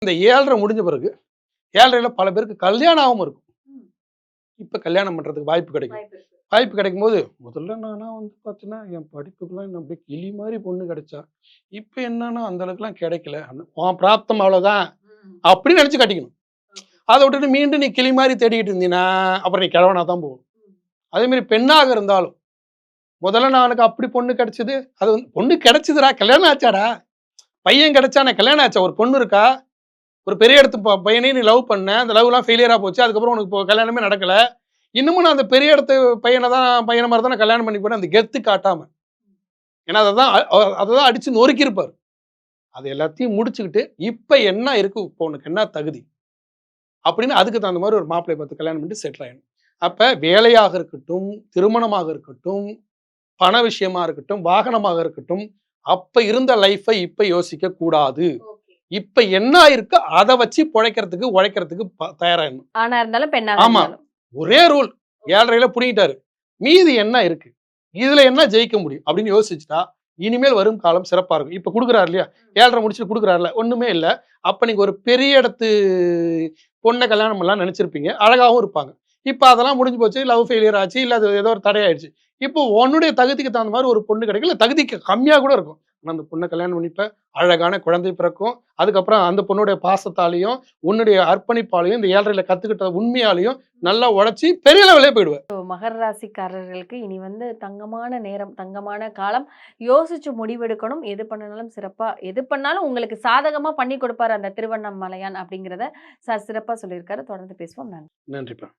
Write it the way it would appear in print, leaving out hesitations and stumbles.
இந்த 7:30 முடிஞ்ச பிறகு 7:30ல பல பேருக்கு கல்யாணம் ஆகாம இருக்கும். ம். இப்ப கல்யாணம் பண்றதுக்கு வாய்ப்பு கிடைக்கும். வாய்ப்பு இருக்கு. வாய்ப்பு கிடைக்கும்போது, முதல்ல நானா வந்து பார்த்தீங்கன்னா, என் படிப்புக்கெல்லாம் என்ன அப்படியே கிளி மாரி பொண்ணு கிடைச்சா. இப்ப என்னன்னா அந்த அளவுக்குலாம் கிடைக்கல. உன் பிராப்தம் அவ்வளோதான். ம். அப்படின்னு நெனச்சு கட்டிக்கணும். ஓகே. அத விட்டுட்டு மீண்டும் நீ கிளி மாரி தேடிக்கிட்டு இருந்தீன்னா, அப்புறம் நீ கிழவனா தான் போவ. ம். அதே மாரி பெண்ணாக இருந்தாலும், முதல்ல நான் எனக்கு அப்படி பொண்ணு கிடைச்சது. அது வந்து பொண்ணு கிடைச்சதுடா, கல்யாணம் ஆச்சாடா. பையன் கிடைச்சானே, கல்யாணம் ஆச்சா? ஒரு பொண்ணு இருக்கா? ஒரு பெரிய இடத்து பையனையும் நீ லவ் பண்ண. அந்த லவ்லாம் ஃபெயிலியரா போச்சு. அதுக்கப்புறம் உனக்கு இப்போ கல்யாணமே நடக்கல. இன்னமும் நான் அந்த பெரிய இடத்து பையன மாரி தான் நான் கல்யாணம் பண்ணிப்பேன்னு அந்த கெத்து காட்டாம. ஏன்னா அததான் அடிச்சு நொறுக்கியிருப்பாரு. அது எல்லாத்தையும் முடிச்சுக்கிட்டு, இப்ப என்ன இருக்கு? இப்போ உனக்கு என்ன தகுதி? அப்படின்னு அதுக்கு தகுந்த மாரி ஒரு மாப்பிள்ளைய பார்த்து கல்யாணம் பண்ணிட்டு செட்டில் ஆயிடணும். அப்ப வேலையாக இருக்கட்டும், திருமணமாக இருக்கட்டும், பண விஷயமா இருக்கட்டும், வாகனமாக இருக்கட்டும், அப்ப இருந்த லைஃப்ப இப்ப யோசிக்க கூடாது. ஓகே. இப்ப என்ன இருக்கோ அத வச்சு பொழைக்கிறதுக்கு, உழைக்கிறதுக்கு தயாராயிடணும். ஆணா இருந்தாலும், பெண்ணாக ஆமா. இருந்தாலும். ஒரே ரூல். 7:30ல புடிங்கிட்டாரு. மீதி என்ன இருக்கு? இதுல என்ன ஜெயிக்க முடியும்? அப்படின்னு யோசிச்சுட்டா, இனிமேல் வரும் காலம் சிறப்பா இருக்கும். இப்ப குடுக்குறாரு இல்லையா? 7:30 முடிச்சுட்டு குடுக்குறாருல்ல, ஒண்ணுமே இல்ல. அப்ப நீங்க ஒரு பெரிய இடத்து பொண்ண கல்யாணம் பண்ணலாம்னு நெனச்சிருப்பீங்க. அழகாவும் இருப்பாங்க. இப்ப அதெல்லாம் முடிஞ்சு போச்சு. லவ் ஃபெயிலியர் ஆச்சு. இல்ல அது ஏதோ ஒரு தடையாயிடுச்சு. இப்போ உன்னுடைய தகுதிக்கு தகுந்த மாரி ஒரு பொண்ணு கிடைக்கும். இல்ல தகுதிக்கு கம்மியா கூட இருக்கும். ஆனா அந்த பொண்ண கல்யாணம் பண்ணிப்ப. அழகான குழந்தை பிறக்கும். அதுக்கப்புறம் அந்த பொண்ணுடைய பாசத்தாலயும், உன்னுடைய அர்ப்பணிப்பாலயும், இந்த 7:30ல கத்துக்கிட்ட உண்மையாலயும் நல்லா உழைச்சு பெரிய லெவலே போயிடுவ. மகர ராசிக்காரர்களுக்கு இனி வந்து தங்கமான நேரம், தங்கமான காலம். யோசிச்சு முடிவெடுக்கணும். எது பண்ணாலும் சிறப்பா எது பண்ணாலும் உங்களுக்கு சாதகமா பண்ணி கொடுப்பாரு அந்த திருவண்ணாமலையான் அப்படிங்கிறத சார் சிறப்பா சொல்லியிருக்காரு. தொடர்ந்து பேசுவோம். நன்றி. நன்றிப்பா.